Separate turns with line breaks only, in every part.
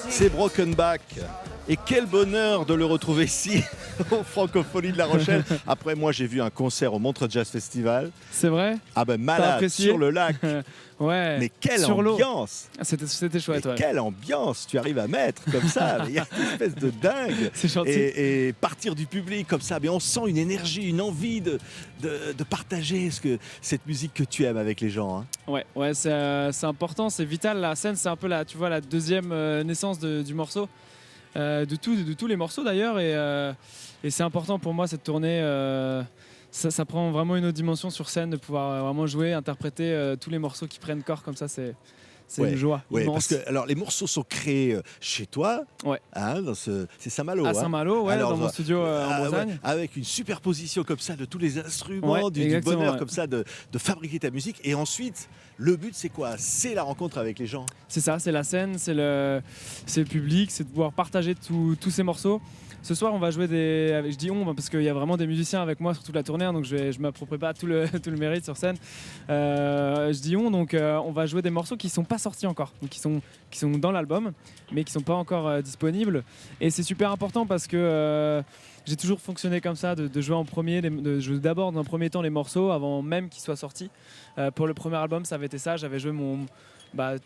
C'est Brokenback. Et quel bonheur de le retrouver ici, aux Francophonies de La Rochelle. Après, moi, j'ai vu un concert au Montreux Jazz Festival.
C'est vrai?
Ah ben malade, sur le lac.
Ouais.
Mais quelle
sur
ambiance!
C'était chouette, ouais.
Quelle ambiance tu arrives à mettre comme ça. Il y a une espèce de dingue.
C'est gentil.
Et partir du public comme ça, mais on sent une énergie, une envie de partager cette musique que tu aimes avec les gens. Hein.
Ouais, c'est important, c'est vital. La scène, c'est un peu la deuxième naissance du morceau. De tous les morceaux d'ailleurs, et c'est important pour moi cette tournée. Ça prend vraiment une autre dimension sur scène de pouvoir vraiment jouer, interpréter tous les morceaux qui prennent corps comme ça. C'est une joie immense.
Parce que alors, les morceaux sont créés chez toi, hein, c'est Saint-Malo.
À Saint-Malo,
alors,
dans mon studio en Bretagne.
Avec une superposition comme ça de tous les instruments, du bonheur comme ça de fabriquer ta musique. Et ensuite, le but c'est quoi? C'est la rencontre avec les gens. C'est
ça, c'est la scène, c'est le public, c'est de pouvoir partager tous ces morceaux. Ce soir, on va jouer je dis on parce qu'il y a vraiment des musiciens avec moi sur toute la tournée, donc je m'approprie pas tout le mérite sur scène. Je dis on, donc on va jouer des morceaux qui sont pas sortis encore, donc qui sont dans l'album, mais qui sont pas encore disponibles. Et c'est super important parce que j'ai toujours fonctionné comme ça, de jouer en premier, de jouer d'abord dans un premier temps les morceaux avant même qu'ils soient sortis. Pour le premier album, ça avait été ça. J'avais joué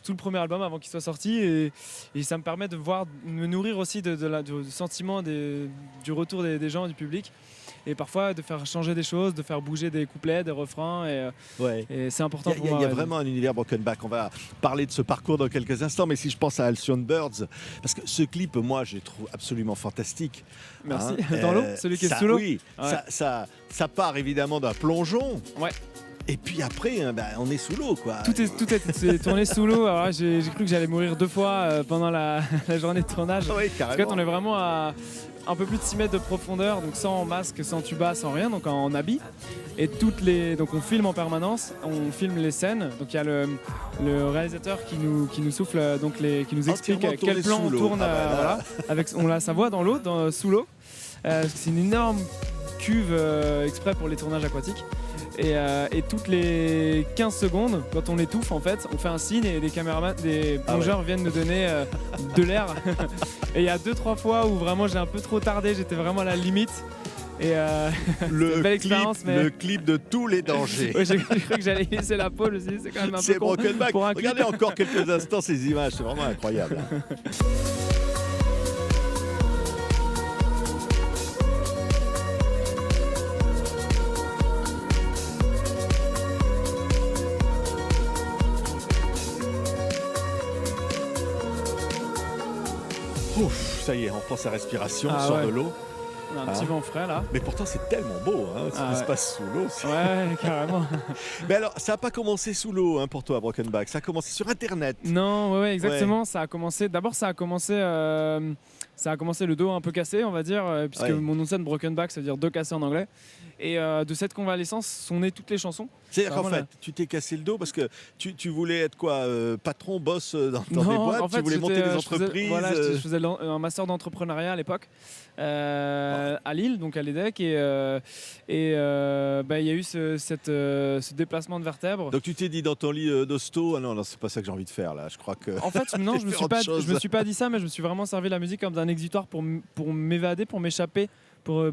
tout le premier album avant qu'il soit sorti, et ça me permet de me nourrir aussi du sentiment du retour des gens, du public, et parfois de faire changer des choses, de faire bouger des couplets, des refrains, et c'est important pour moi.
Il y a vraiment un univers Brokenback. On va parler de ce parcours dans quelques instants, mais si je pense à Alcyon Birds, parce que ce clip, moi, je le trouve absolument fantastique.
Merci. Dans l'eau, celui qui est sous l'eau.
Oui, ça part évidemment d'un plongeon.
Ouais.
Et puis après, on est sous l'eau, quoi.
Tout est tourné sous l'eau. Alors là, j'ai cru que j'allais mourir 2 fois pendant la journée de tournage.
Oui, carrément.
Parce qu'en fait, on est vraiment à un peu plus de 6 mètres de profondeur, donc sans masque, sans tuba, sans rien, donc en habit. Et donc on filme en permanence, on filme les scènes. Donc il y a le réalisateur qui nous souffle, qui nous explique quel plan on tourne. On a sa voix dans l'eau, sous l'eau. C'est une énorme cuve exprès pour les tournages aquatiques. Et toutes les 15 secondes, quand on étouffe, en fait, on fait un signe et des plongeurs viennent nous donner de l'air. Et il y a 2-3 fois où vraiment j'ai un peu trop tardé, j'étais vraiment à la limite. Et une belle expérience.
Le clip de tous les dangers.
Oui, j'ai cru que j'allais laisser la peau, c'est quand même un peu con.
C'est Brokenback. Regardez encore quelques instants ces images, c'est vraiment incroyable. Ouf, ça y est, on prend sa respiration, on sort de l'eau.
On a un petit vent frais là.
Mais pourtant c'est tellement beau, ce qui se passe sous l'eau.
Ouais, carrément.
Mais alors, ça n'a pas commencé sous l'eau pour toi, Brokenback. Ça a commencé sur Internet.
Non, ouais, exactement. Ouais. Ça a commencé le dos un peu cassé, on va dire, puisque mon nom de scène Brokenback, ça veut dire dos cassé en anglais. Et de cette convalescence sont nées toutes les chansons.
C'est-à-dire qu'en fait, tu t'es cassé le dos parce que tu voulais être quoi, patron, boss dans des boîtes, en fait, tu voulais monter des entreprises.
Je faisais un master d'entrepreneuriat à l'époque à Lille, donc à l'EDEC, et il y a eu ce déplacement de vertèbres.
Donc tu t'es dit dans ton lit d'hosto, non, c'est pas ça que j'ai envie de faire là. Je crois que.
En fait, non, je me suis pas dit ça, mais je me suis vraiment servi la musique comme d'un exutoire pour m'évader, pour m'échapper, pour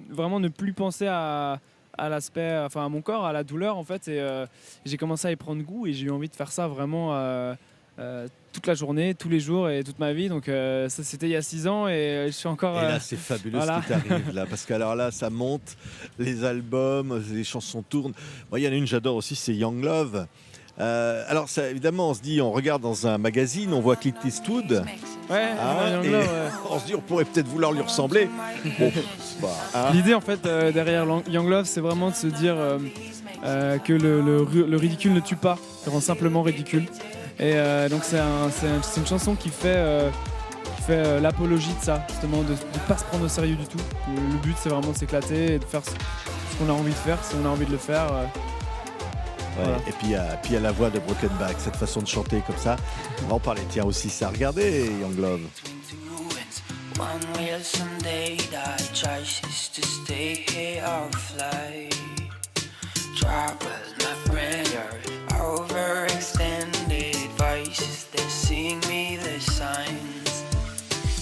vraiment ne plus penser à l'aspect, à mon corps, à la douleur en fait, et j'ai commencé à y prendre goût et j'ai eu envie de faire ça vraiment toute la journée, tous les jours et toute ma vie. Donc ça c'était il y a 6 ans et je suis encore.
Et là c'est fabuleux ce qui t'arrive là, parce qu'alors là ça monte, les albums, les chansons tournent. Moi il y en a une que j'adore aussi, c'est Young Love. Alors ça, évidemment on se dit, on regarde dans un magazine, on voit Clint Eastwood.
Ouais,
on se dit on pourrait peut-être vouloir lui ressembler. Bon,
l'idée en fait derrière Young Love, c'est vraiment de se dire que le ridicule ne tue pas, ça rend simplement ridicule. Et donc c'est une chanson qui fait l'apologie de ça, justement, de ne pas se prendre au sérieux du tout. Le but c'est vraiment de s'éclater et de faire ce qu'on a envie de faire, si on a envie de le faire.
Ouais.
Voilà.
Et puis il y a la voix de Brokenback, cette façon de chanter comme ça. On va en parler. Tiens aussi ça. Regardez Young Love.
One will someday die. Choices to stay here or fly. Troubles, my friend, are overextended voices. They're seeing me the signs.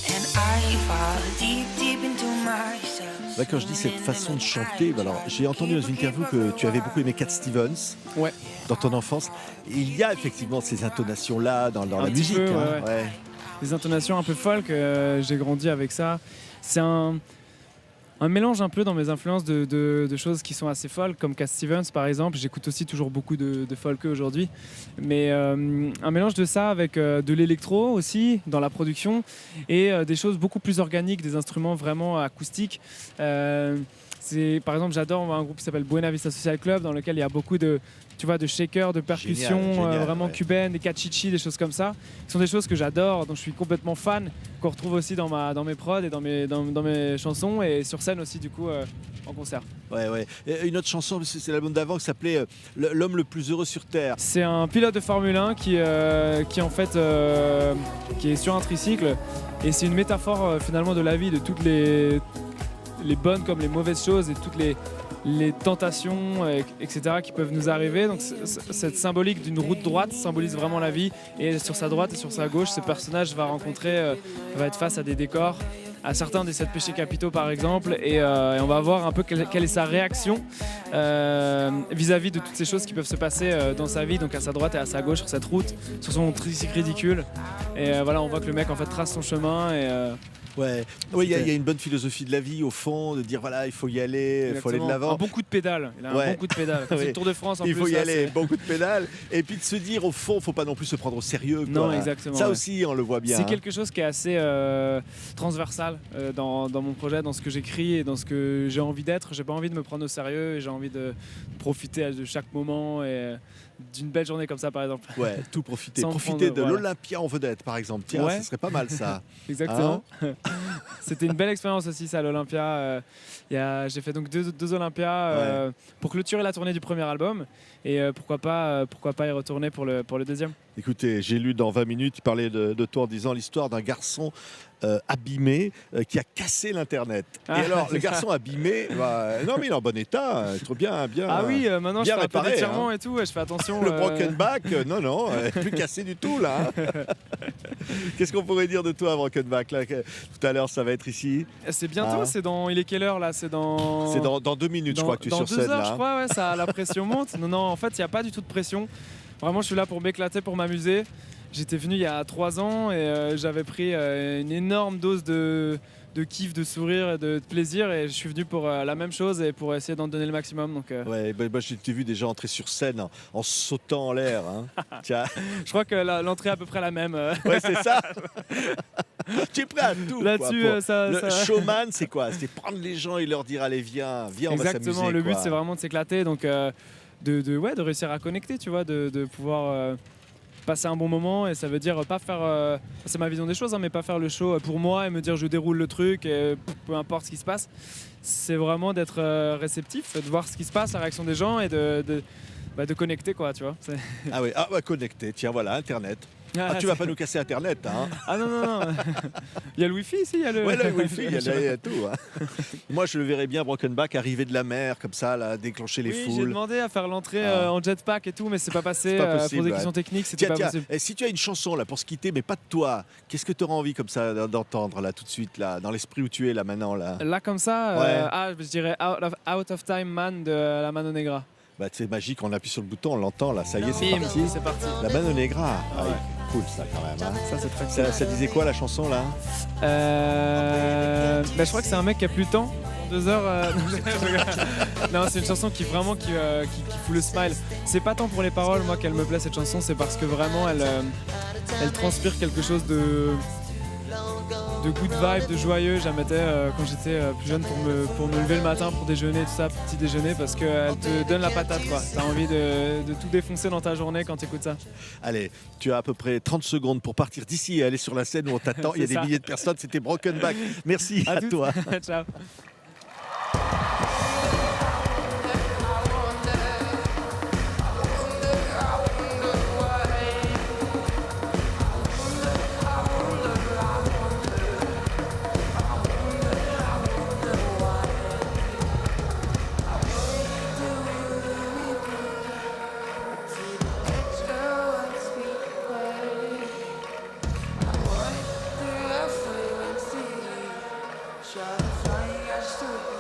And I fall deep, deep into myself.
Ouais, quand je dis cette façon de chanter, alors j'ai entendu dans une interview que tu avais beaucoup aimé Cat Stevens
Ouais.
dans ton enfance. Et il y a effectivement ces intonations-là dans la
Un petit
musique.
peu,
hein.
ouais.
Ouais.
Des intonations un peu folk, j'ai grandi avec ça. C'est un mélange un peu dans mes influences de choses qui sont assez folk, comme Cat Stevens par exemple. J'écoute aussi toujours beaucoup de folk aujourd'hui. Mais un mélange de ça avec de l'électro aussi dans la production et des choses beaucoup plus organiques, des instruments vraiment acoustiques. Par exemple, j'adore un groupe qui s'appelle Buena Vista Social Club dans lequel il y a beaucoup de shakers, de percussions
Génial,
vraiment
ouais.
cubaines, des cachichis, des choses comme ça. Ce sont des choses que j'adore, dont je suis complètement fan, qu'on retrouve aussi dans mes prods et dans mes chansons et sur scène aussi du coup en concert.
Ouais. Et une autre chanson, c'est l'album d'avant qui s'appelait L'homme le plus heureux sur Terre.
C'est un pilote de Formule 1 qui en fait qui est sur un tricycle et c'est une métaphore finalement de la vie, de toutes les bonnes comme les mauvaises choses et toutes les tentations, etc. qui peuvent nous arriver. Donc cette symbolique d'une route droite symbolise vraiment la vie. Et sur sa droite et sur sa gauche, ce personnage va être face à des décors, à certains des 7 péchés capitaux par exemple. Et on va voir un peu quelle est sa réaction vis-à-vis de toutes ces choses qui peuvent se passer dans sa vie, donc à sa droite et à sa gauche sur cette route, sur son tricycle ridicule. Et voilà, on voit que le mec en fait trace son chemin et
Ouais, il y a une bonne philosophie de la vie au fond, de dire voilà, il faut y aller, il faut aller de l'avant.
Un bon coup de pédale. Il a un bon coup de pédale. C'est le Tour de France en
il
plus.
faut y
là,
aller, bon coup de pédale. Et puis de se dire au fond, faut pas non plus se prendre au sérieux. Quoi.
Non, exactement.
Ça
ouais.
aussi, on le voit bien.
C'est quelque chose qui est assez transversal dans mon projet, dans ce que j'écris et dans ce que j'ai envie d'être. J'ai pas envie de me prendre au sérieux et j'ai envie de profiter de chaque moment et d'une belle journée comme ça par exemple.
Ouais, tout profiter.
Sans
Profiter
prendre,
de
voilà.
l'Olympia en vedette par exemple. Tiens,
Ouais.
ce serait pas mal ça.
Exactement. C'était une belle expérience aussi ça, l'Olympia. J'ai fait donc deux Olympias pour clôturer la tournée du premier album et pourquoi pas y retourner pour le deuxième.
Écoutez, j'ai lu dans 20 minutes, il parlait de toi en disant l'histoire d'un garçon abîmé qui a cassé l'internet.
Ah,
et alors, le garçon abîmé, non mais il est en bon état, trop bien.
Ah oui, maintenant je
bien
fais un peu
réparé,
d'étirement et tout, ouais, je fais attention.
Le broken back, non, plus cassé du tout là. Qu'est-ce qu'on pourrait dire de toi, broken back là, tout à l'heure, ça va être ici.
C'est bientôt, il est quelle heure là? C'est dans
2 minutes, je crois que tu es
dans
sur
2
scène
heures,
là.
je crois, ouais, ça, la pression monte. Non, en fait, il n'y a pas du tout de pression. Vraiment, je suis là pour m'éclater, pour m'amuser. J'étais venu il y a 3 ans et j'avais pris une énorme dose de kiff, de sourire et de plaisir et je suis venu pour la même chose et pour essayer d'en donner le maximum. Donc,
Ouais, je t'ai vu déjà entrer sur scène en sautant en l'air. Hein. Tiens.
je crois que l'entrée est à peu près la même.
Ouais, c'est ça. Tu es prêt à tout.
Là-dessus,
quoi, le showman, c'est quoi? C'est prendre les gens et leur dire allez, viens, on va s'amuser.
Exactement, le but
quoi.
c'est vraiment de s'éclater, donc de réussir à connecter, tu vois, de pouvoir passer un bon moment et ça veut dire pas faire, c'est ma vision des choses, hein, mais pas faire le show pour moi et me dire je déroule le truc et peu importe ce qui se passe. C'est vraiment d'être réceptif, de voir ce qui se passe, la réaction des gens et de connecter quoi, tu vois.
Ah oui, connecté, tiens voilà, Internet. Tu vas pas nous casser Internet, hein?
Ah non. Il y a le Wi-Fi ici, il y a le.
Ouais, le Wi-Fi, il y a tout. Hein. Moi, je le verrais bien, Brokenback, arriver de la mer, comme ça, là, déclencher les
Oui,
foules.
j'ai demandé à faire l'entrée en jetpack et tout, mais c'est pas passé.
C'est pas possible,
pour des questions techniques, c'était pas possible.
Et si tu as une chanson là pour se quitter, mais pas de toi, qu'est-ce que tu auras envie comme ça d'entendre là tout de suite là, dans l'esprit où tu es là maintenant là?
Là comme ça,
Ouais.
je dirais Out of Time Man de la Mano Negra.
Bah, c'est magique, on appuie sur le bouton, on l'entend là, ça y est, c'est
Bim,
parti.
c'est parti.
La Mano Negra,
Ouais.
cool ça quand même. Hein.
Ça c'est très cool.
Ça disait quoi la chanson là?
Je crois que c'est un mec qui a plus le temps. 2 heures. Non, c'est une chanson qui vraiment qui fout le smile. C'est pas tant pour les paroles, moi, qu'elle me plaît cette chanson, c'est parce que vraiment elle transpire quelque chose de good vibe, de joyeux. J'en mettais quand j'étais plus jeune pour me lever le matin pour déjeuner, tout ça, petit déjeuner, parce qu'elle te donne la patate, quoi. T'as envie de tout défoncer dans ta journée quand t'écoutes ça.
Allez, tu as à peu près 30 secondes pour partir d'ici et aller sur la scène où on t'attend. Il y a des milliers de personnes, c'était Brokenback. Merci à
toutes.
toi.
Ciao.
Try to fly, I just do it.